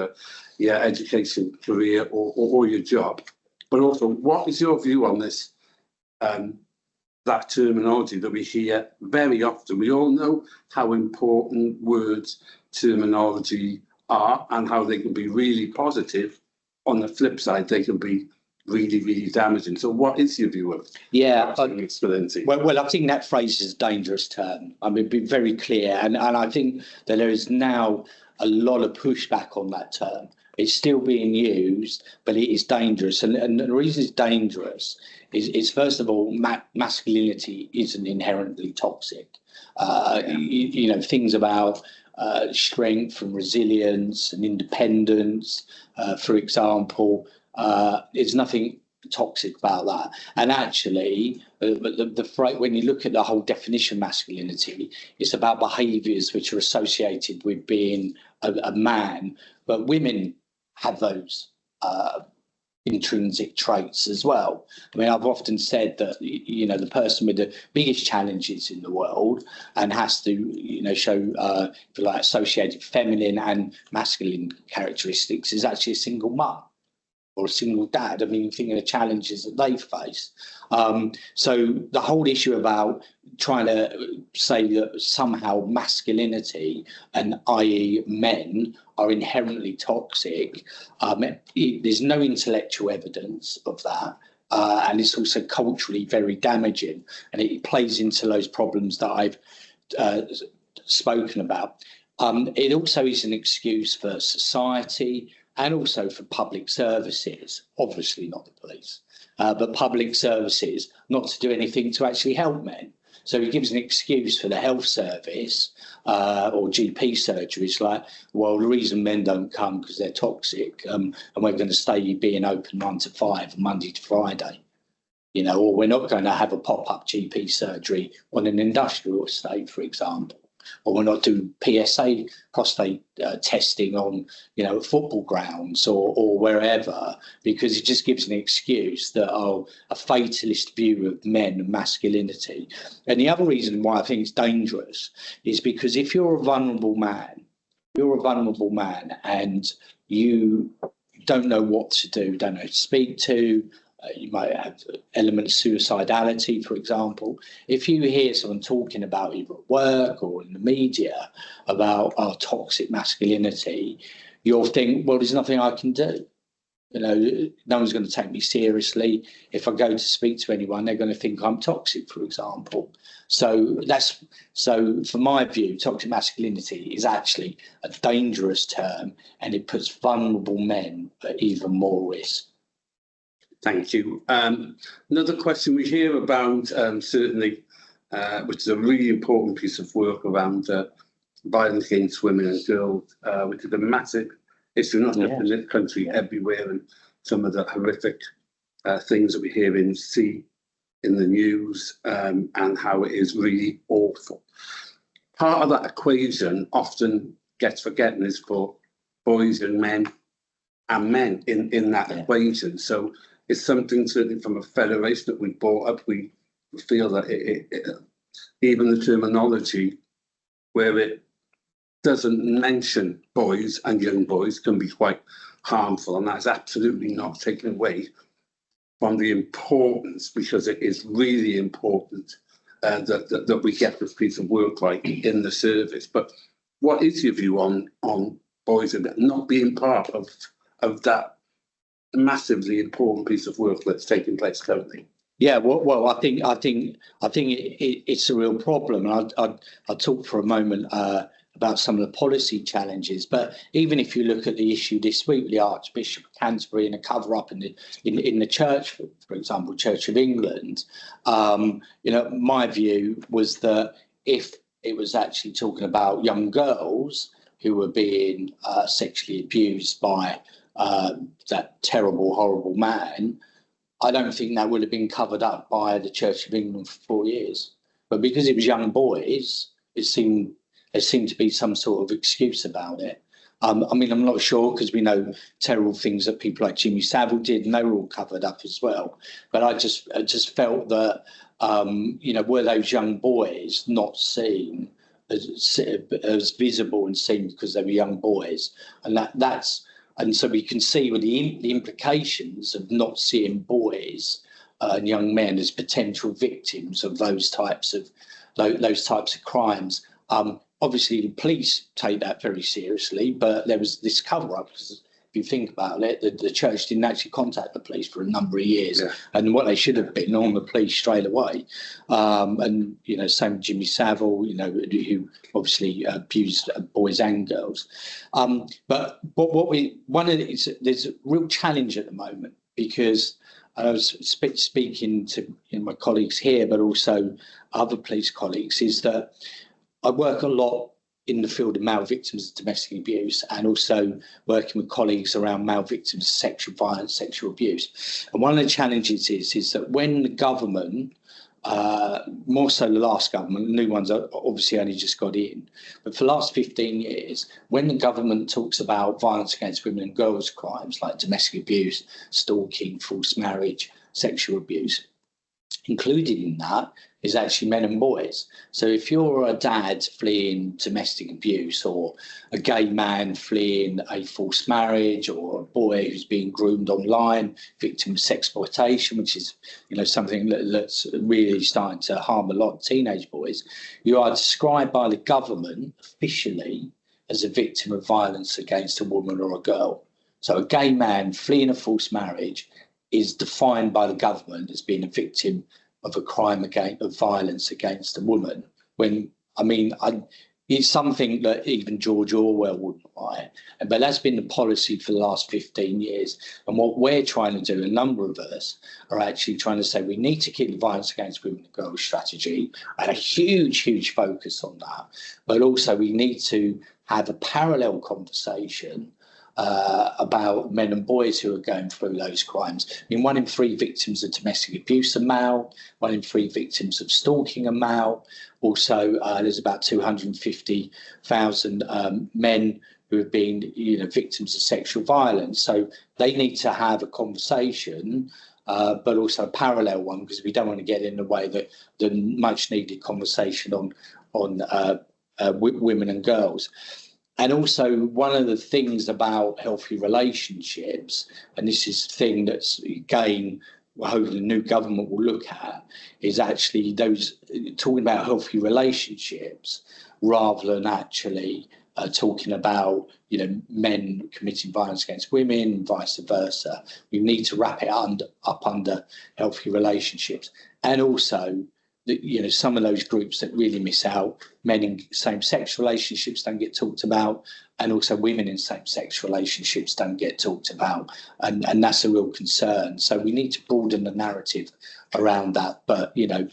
Speaker 1: your education career or your job. But also, what is your view on this? That terminology that we hear very often. We all know how important words, terminology are and how they can be really positive. On the flip side, they can be really, really damaging. So what is your view of masculinity?
Speaker 4: Well, I think that phrase is a dangerous term. I mean, be very clear. And I think that there is now a lot of pushback on that term. It's still being used, but it is dangerous. And the reason it's dangerous is first of all, masculinity isn't inherently toxic. You know, things about strength and resilience and independence, for example, there's nothing toxic about that. And actually, when you look at the whole definition of masculinity, it's about behaviours which are associated with being a man, but women have those intrinsic traits as well. I mean, I've often said that, you know, the person with the biggest challenges in the world and has to, you know, show, if you like, associated feminine and masculine characteristics is actually a single mum or a single dad. I mean, think of the challenges that they face. So the whole issue about trying to say that somehow masculinity, and i.e. men, are inherently toxic, there's no intellectual evidence of that. And it's also culturally very damaging. And it plays into those problems that I've spoken about. It also is an excuse for society and also for public services, obviously not the police, but public services not to do anything to actually help men. So it gives an excuse for the health service or GP surgeries like, well, the reason men don't come because they're toxic and we're going to stay being open 9 to 5, Monday to Friday. You know, or we're not going to have a pop-up GP surgery on an industrial estate, for example. Or we're not doing PSA prostate testing on, you know, football grounds or wherever, because it just gives an excuse that, a fatalist view of men and masculinity. And the other reason why I think it's dangerous is because if you're a vulnerable man and you don't know what to do, don't know who to speak to, you might have element of suicidality, for example. If you hear someone talking about either at work or in the media about our toxic masculinity, you'll think, well, there's nothing I can do. You know, no one's going to take me seriously. If I go to speak to anyone, they're going to think I'm toxic, for example. So for my view, toxic masculinity is actually a dangerous term, and it puts vulnerable men at even more risk.
Speaker 1: Thank you. Another question we hear about, certainly, which is a really important piece of work around violence against women and girls, which is a massive issue, not just in this country, everywhere, and some of the horrific things that we hear and see in the news, and how it is really awful. Part of that equation often gets forgotten is for boys and men in that equation. So it's something certainly from a federation that we brought up. We feel that even the terminology where it doesn't mention boys and young boys can be quite harmful, and that's absolutely not taken away from the importance, because it is really important that we get this piece of work right in the service. But what is your view on boys and not being part of that massively important piece of work that's taking place currently?
Speaker 4: Yeah, well, I think it's a real problem, and I'll talk for a moment about some of the policy challenges. But even if you look at the issue this week with the Archbishop of Canterbury and a cover up in the church, for example, Church of England, my view was that if it was actually talking about young girls who were being sexually abused by that terrible, horrible man, I don't think that would have been covered up by the Church of England for 4 years. But because it was young boys, there seemed to be some sort of excuse about it. I'm not sure, because we know terrible things that people like Jimmy Savile did, and they were all covered up as well. But I just felt that, were those young boys not seen as visible and seen because they were young boys, and so we can see with the implications of not seeing boys and young men as potential victims of those types of crimes. Obviously, the police take that very seriously, but there was this cover-up. Because if you think about it, the church didn't actually contact the police for a number of years, and what they should have been on the police straight away. And same with Jimmy Savile, who obviously abused boys and girls. But there's a real challenge at the moment, because I was speaking to my colleagues here, but also other police colleagues, is that I work a lot in the field of male victims of domestic abuse, and also working with colleagues around male victims of sexual violence, sexual abuse. And one of the challenges is that when the government, more so the last government, the new ones are obviously only just got in, but for the last 15 years, when the government talks about violence against women and girls crimes like domestic abuse, stalking, forced marriage, sexual abuse, included in that is actually men and boys. So if you're a dad fleeing domestic abuse, or a gay man fleeing a forced marriage, or a boy who's being groomed online, victim of sexploitation, which is something that's really starting to harm a lot of teenage boys, you are described by the government officially as a victim of violence against a woman or a girl. So a gay man fleeing a forced marriage is defined by the government as being a victim of a crime of violence against a woman. It's something that even George Orwell wouldn't write, but that's been the policy for the last 15 years. And what we're trying to do, a number of us are actually trying to say, we need to keep the violence against women and girls strategy, and a huge focus on that. But also we need to have a parallel conversation about men and boys who are going through those crimes. 1 in 3 victims of domestic abuse are male, 1 in 3 victims of stalking are male. Also, there's about 250,000 men who have been victims of sexual violence. So they need to have a conversation, but also a parallel one, because we don't want to get in the way that the much needed conversation on women and girls. And also, one of the things about healthy relationships, and this is the thing that's, again, we're hoping the new government will look at, is actually those talking about healthy relationships rather than actually talking about men committing violence against women and vice versa. We need to wrap it up under healthy relationships. And also, some of those groups that really miss out, men in same-sex relationships don't get talked about, and also women in same-sex relationships don't get talked about, and that's a real concern. So we need to broaden the narrative around that. But the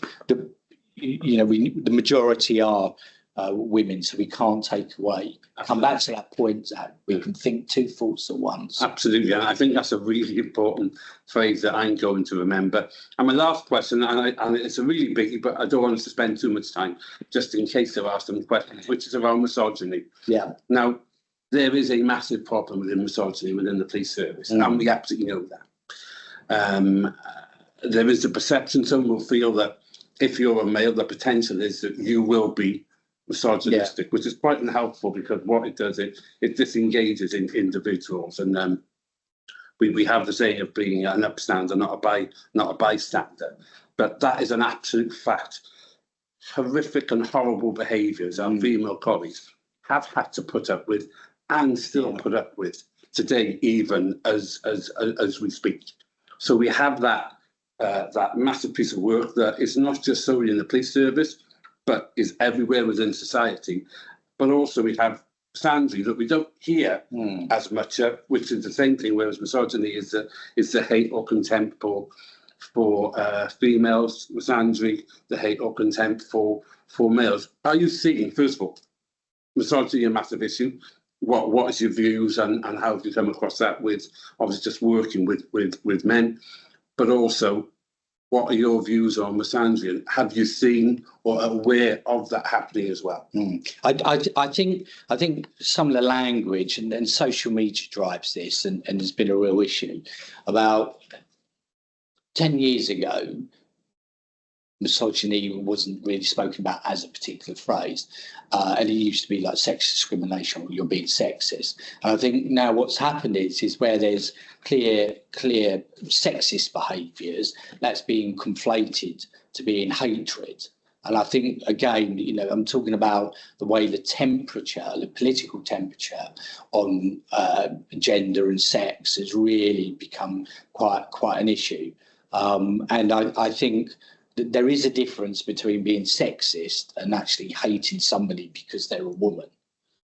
Speaker 4: majority are women, so we can't take away. Come back to that point, Zach. We can think 2 thoughts at once.
Speaker 1: Absolutely, and I think that's a really important phrase that I'm going to remember. And my last question, and it's a really biggie, but I don't want us to spend too much time, just in case there are some questions, which is around misogyny.
Speaker 4: Yeah.
Speaker 1: Now, there is a massive problem within misogyny within the police service, and we absolutely know that. There is a perception, some will feel that if you're a male, the potential is that you will be misogynistic, which is quite unhelpful, because what it does, it disengages in individuals, and we have the saying of being an upstander, not a bystander. But that is an absolute fact. Horrific and horrible behaviours our female colleagues have had to put up with, and still put up with today, even as we speak. So we have that that massive piece of work that is not just solely in the police service, but is everywhere within society. But also we have misandry that we don't hear as much of, which is the same thing, whereas misogyny is the hate or contempt for females, misandry, the hate or contempt for males. Are you seeing, first of all, misogyny a massive issue? What is your views and how have you come across that with obviously just working with men? But also, what are your views on misandry? And have you seen or are aware of that happening as well?
Speaker 4: I think some of the language and social media drives this, and there's been a real issue. About 10 years ago, misogyny wasn't really spoken about as a particular phrase, and it used to be like sex discrimination, or you're being sexist. And I think now what's happened is where there's clear sexist behaviours, that's being conflated to being hatred. And I think, again, I'm talking about the way the temperature, the political temperature on gender and sex has really become quite an issue. And I think that there is a difference between being sexist and actually hating somebody because they're a woman.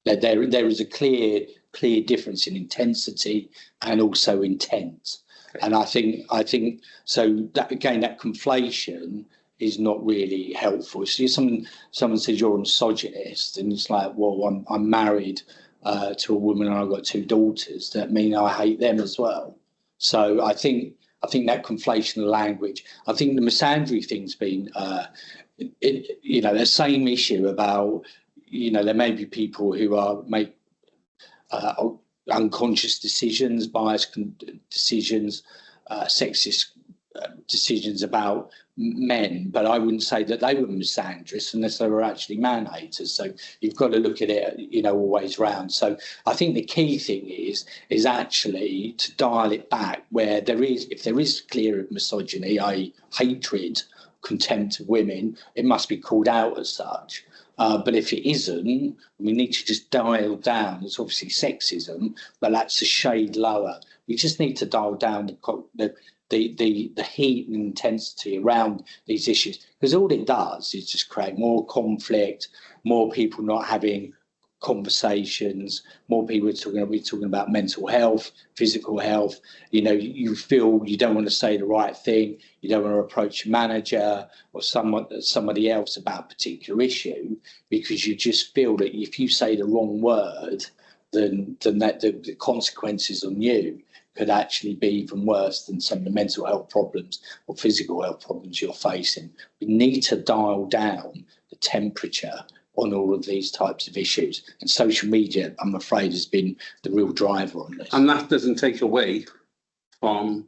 Speaker 4: There is a clear difference in intensity and also intent. And I think so that, again, that conflation is not really helpful. So someone says you're a misogynist, and it's like, well, I'm married to a woman and I've got 2 daughters. That mean I hate them as well. So I think that conflation of language. I think the misandry thing's been, the same issue about, there may be people who make unconscious decisions, biased decisions, sexist decisions about men, but I wouldn't say that they were misandrous unless they were actually man haters. So you've got to look at it, always round. So I think the key thing is actually to dial it back where if there is clear misogyny, i.e. hatred, contempt of women, it must be called out as such. But if it isn't, we need to just dial down. It's obviously sexism, but that's a shade lower. We just need to dial down the heat and intensity around these issues, because all it does is just create more conflict, more people not having conversations, more people talking about mental health, physical health. You feel you don't want to say the right thing, you don't want to approach your manager or somebody else about a particular issue, because you just feel that if you say the wrong word, then that the consequences on you could actually be even worse than some of the mental health problems or physical health problems you're facing. We need to dial down the temperature on all of these types of issues. And social media, I'm afraid, has been the real driver on this.
Speaker 1: And that doesn't take away from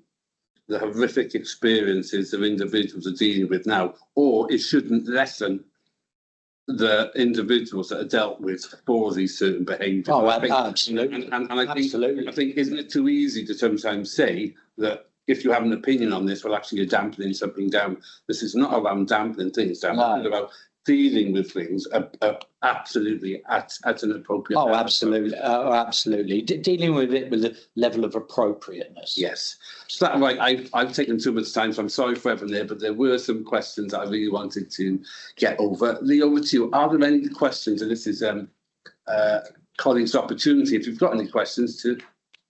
Speaker 1: the horrific experiences that individuals are dealing with now, or it shouldn't lessen the individuals that are dealt with for these certain behaviours.
Speaker 4: Oh, absolutely.
Speaker 1: And I think, isn't it too easy to sometimes say that if you have an opinion on this, well, actually you're dampening something down. This is not about dampening things down.
Speaker 4: No.
Speaker 1: It's about dealing with things absolutely at an appropriate
Speaker 4: level.
Speaker 1: Absolutely.
Speaker 4: Absolutely. Dealing with it with a level of appropriateness.
Speaker 1: Yes. So that, right, I've taken too much time, so I'm sorry for everything there, but there were some questions I really wanted to get over. Lee, over to you. Are there any questions? And this is colleagues' opportunity, if you've got any questions, to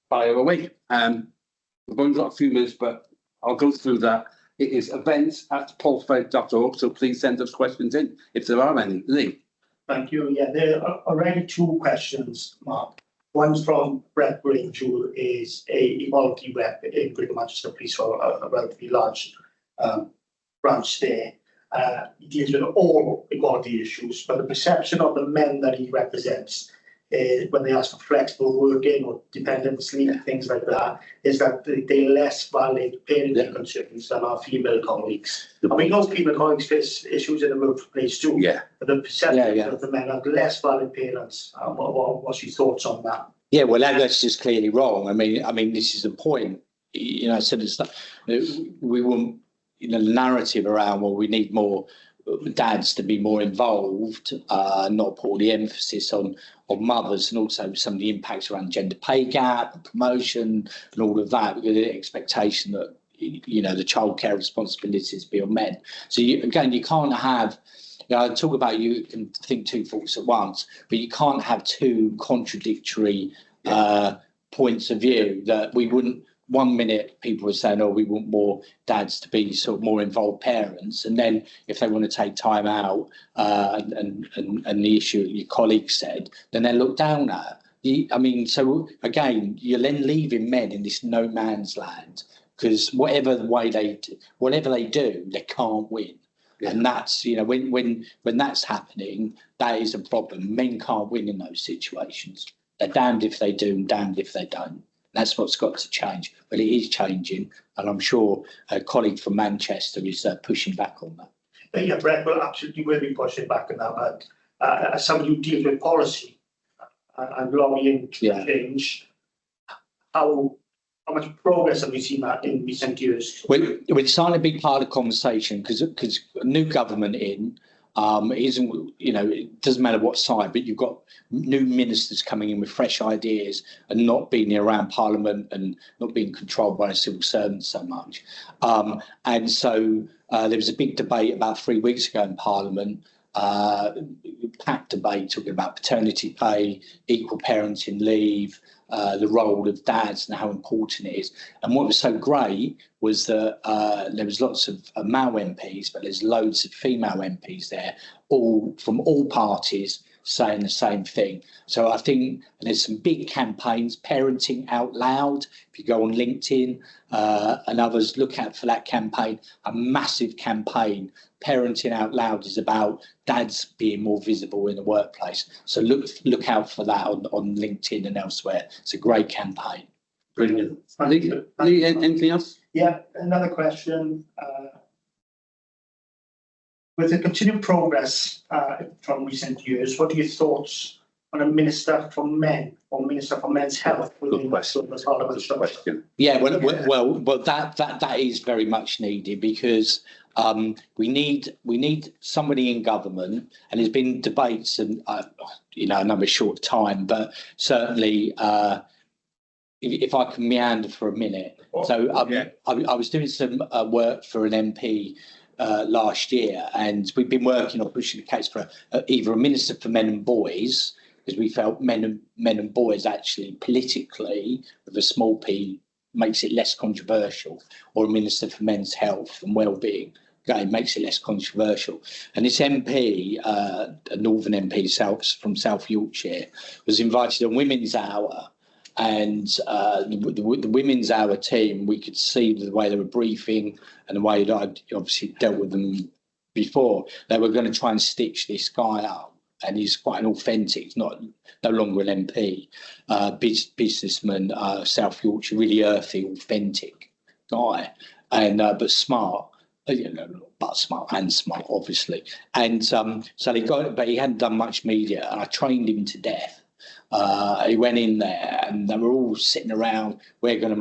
Speaker 1: fire away. We've only got a few minutes, but I'll go through that. It is events@polfed.org, so please send us questions in if there are any. Lee.
Speaker 3: Thank you. Yeah, there are already 2 questions, Mark. One's from Brett Grange, who is a equality rep in Greater Manchester Police, for a relatively large branch there. He deals with all equality issues, but the perception of the men that he represents, when they ask for flexible working or dependent sleep, things like that, is that they're less valid parenting concerns than our female colleagues. And we know female colleagues face issues in the workplace too.
Speaker 1: Yeah.
Speaker 3: But the perception of the men are less valid parents. What's your thoughts on that?
Speaker 4: Yeah, well, that's just clearly wrong. I mean, this is the point. I said it's not, we want the narrative around, well, we need more dads to be more involved, not put all the emphasis on mothers, and also some of the impacts around gender pay gap, promotion, and all of that, because the expectation that the childcare responsibilities be on men. So you can't have, I talk about you can think two thoughts at once, but you can't have two contradictory points of view. That we wouldn't, one minute people were saying, oh, we want more dads to be sort of more involved parents, and then if they want to take time out and the issue your colleague said, then they're looked down at. So again, you're then leaving men in this no man's land, because whatever they do, they can't win. Yeah. And that's, when that's happening, that is a problem. Men can't win in those situations. They're damned if they do and damned if they don't. That's what's got to change. But it is changing, and I'm sure a colleague from Manchester is pushing back on that.
Speaker 3: Yeah, Brett will absolutely will be pushing back on that. But as somebody who deals with policy and lobbying to change, how much progress have we seen that in recent years?
Speaker 4: Well, it's starting to be part of the conversation because a new government isn't, it doesn't matter what side, but you've got new ministers coming in with fresh ideas and not being around Parliament and not being controlled by a civil servant so much. And so there was a big debate about 3 weeks ago in Parliament, packed debate talking about paternity pay, equal parenting leave, the role of dads and how important it is. And what was so great was that there was lots of male MPs, but there's loads of female MPs there, all from all parties saying the same thing. So I think there's some big campaigns, Parenting Out Loud. If you go on LinkedIn and others, look out for that campaign, a massive campaign. Parenting Out Loud is about dads being more visible in the workplace. So look out for that on LinkedIn and elsewhere. It's a great campaign.
Speaker 1: Brilliant. Lee, anything else?
Speaker 3: Yeah, another question. With the continued progress from recent years, what are your thoughts on a Minister for Men or Minister for Men's Health within the Parliament structure?
Speaker 4: Yeah, well, that is very much needed, because we need somebody in government, and there's been debates, and a number of short time, but certainly if I can meander for a minute. So I was doing some work for an MP last year, and we've been working on pushing the case for either a Minister for Men and Boys, because we felt men and boys actually politically, with a small p, makes it less controversial, or a Minister for Men's Health and Wellbeing. Again, makes it less controversial. And this MP, a Northern MP from South Yorkshire, was invited to Women's Hour. And the Women's Hour team, we could see the way they were briefing and the way that I'd obviously dealt with them before. They were going to try and stitch this guy up. And he's quite an authentic, he's no longer an MP, businessman, South Yorkshire, really earthy, authentic guy, and but smart. But smart, obviously. And so they got it, but he hadn't done much media, and I trained him to death. He went in there, and they were all sitting around. We're going to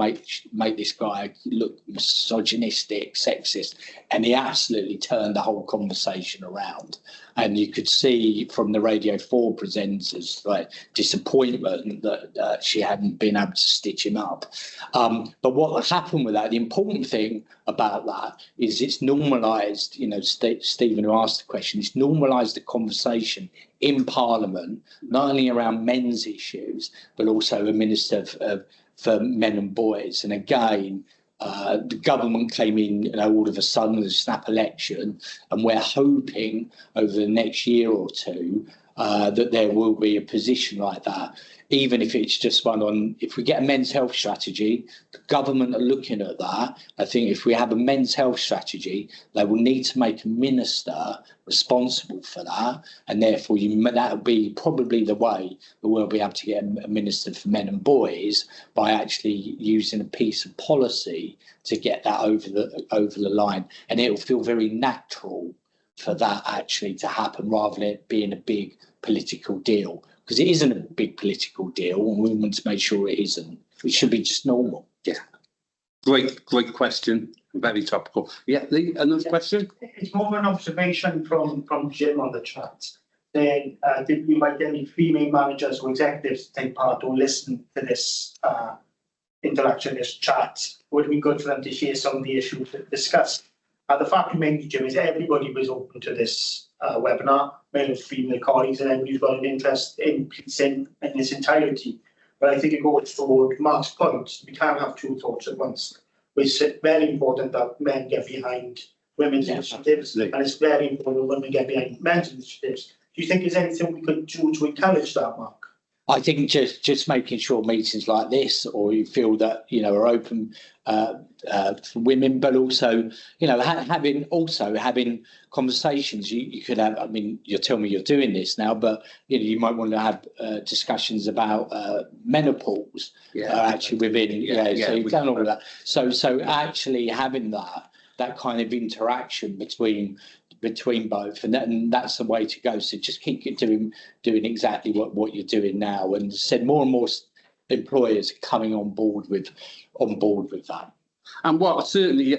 Speaker 4: make this guy look misogynistic, sexist, and he absolutely turned the whole conversation around. And you could see from the Radio 4 presenters like disappointment that she hadn't been able to stitch him up. But what happened with that? The important thing about that is it's normalised. Stephen, who asked the question, it's normalised the conversation in Parliament, not only around men's issues, but also a Minister for Men and Boys. And again, the government came in, all of a sudden, with a snap election, and we're hoping over the next year or two that there will be a position like that, even if it's just one on, if we get a men's health strategy, the government are looking at that. I think if we have a men's health strategy, they will need to make a minister responsible for that, and therefore that will be probably the way that we'll be able to get a Minister for Men and Boys, by actually using a piece of policy to get that over the line, and it will feel very natural for that actually to happen, rather than it being a big political deal, because it isn't a big political deal, and we want to make sure it isn't. It should be just normal.
Speaker 1: Yeah. Great question. Very topical. Yeah, Lee, another question?
Speaker 3: It's more of an observation from Jim on the chat. Saying, did you invite any female managers or executives to take part or listen to this interaction, this chat, would be good for them to share some of the issues discussed. The fact remains, Jim, is everybody was open to this webinar, male and female colleagues, and everybody's got an interest in policing in its entirety. But I think it goes toward Mark's point, we can't have two thoughts at once. It's very important that men get behind women's initiatives, and it's very important that women get behind men's initiatives. Do you think there's anything we could do to encourage that, Mark?
Speaker 4: I think just making sure meetings like this, or you feel that, you know, are open for women, but also, you know, having conversations. You could have, I mean, you're telling me you're doing this now, but you know, you might want to have discussions about menopause actually within. So you've done all of that. So actually having that kind of interaction between both, and that's the way to go. So just keep doing exactly what you're doing now, and said more and more employers are coming on board with that.
Speaker 1: And what certainly,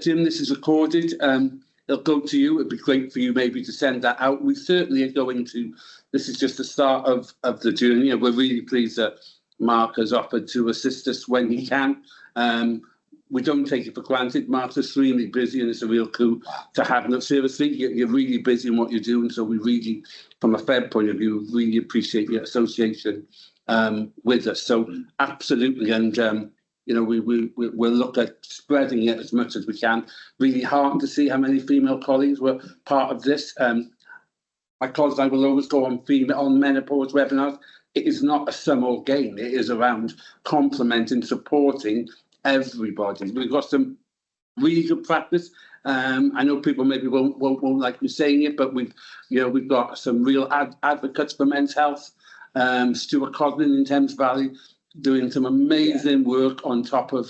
Speaker 1: Jim, this is recorded. It'll go to you. It'd be great for you maybe to send that out. We certainly are going to. This is just the start of the journey, and we're really pleased that Mark has offered to assist us when he can. We don't take it for granted. Mark's extremely busy, and it's a real coup to have him. Seriously, you're really busy in what you're doing. So we really, from a Fed point of view, really appreciate your association with us. So absolutely, and you know, we'll look at spreading it as much as we can. Really heartened to see how many female colleagues were part of this. My colleagues and I will always go on menopause webinars. It is not a sum or gain. It is around complementing, supporting everybody. We've got some really good practice. I know people maybe won't like me saying it, but we've got some real advocates for men's health. Stuart Coughlin in Thames Valley doing some amazing work on top of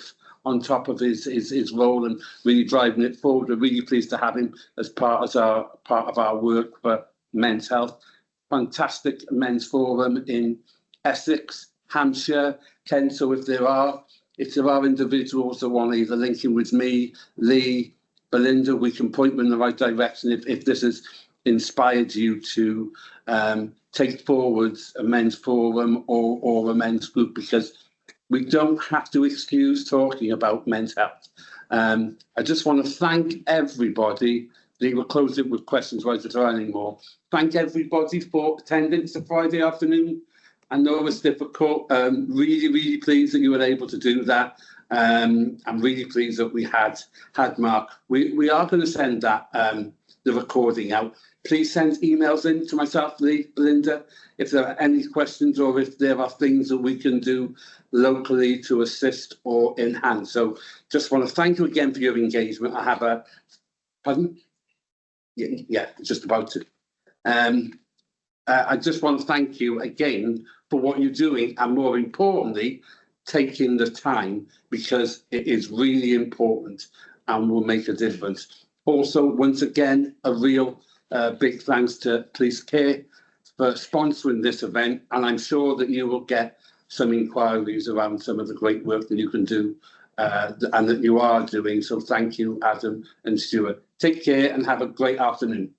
Speaker 1: his role and really driving it forward. We're really pleased to have him as part of our work for men's health. Fantastic men's forum in Essex, Hampshire, Kent. So if there are individuals that want to either link in with me, Lee, Belinda, we can point them in the right direction if this has inspired you to take forward a men's forum or a men's group, because we don't have to excuse talking about men's health. I just want to thank everybody. Lee will close it with questions right at all anymore. Thank everybody for attendance the Friday afternoon. I know it's difficult. Really, really pleased that you were able to do that. I'm really pleased that we had Mark. We are going to send that the recording out. Please send emails in to myself, Lee, Belinda, if there are any questions or if there are things that we can do locally to assist or enhance. So just want to thank you again for your engagement. I have a pardon? Yeah, just about to. I just want to thank you again for what you're doing, and more importantly, taking the time, because it is really important and will make a difference. Also, once again, a real big thanks to Police Care for sponsoring this event, and I'm sure that you will get some inquiries around some of the great work that you can do and that you are doing. So thank you, Adam and Stuart. Take care and have a great afternoon.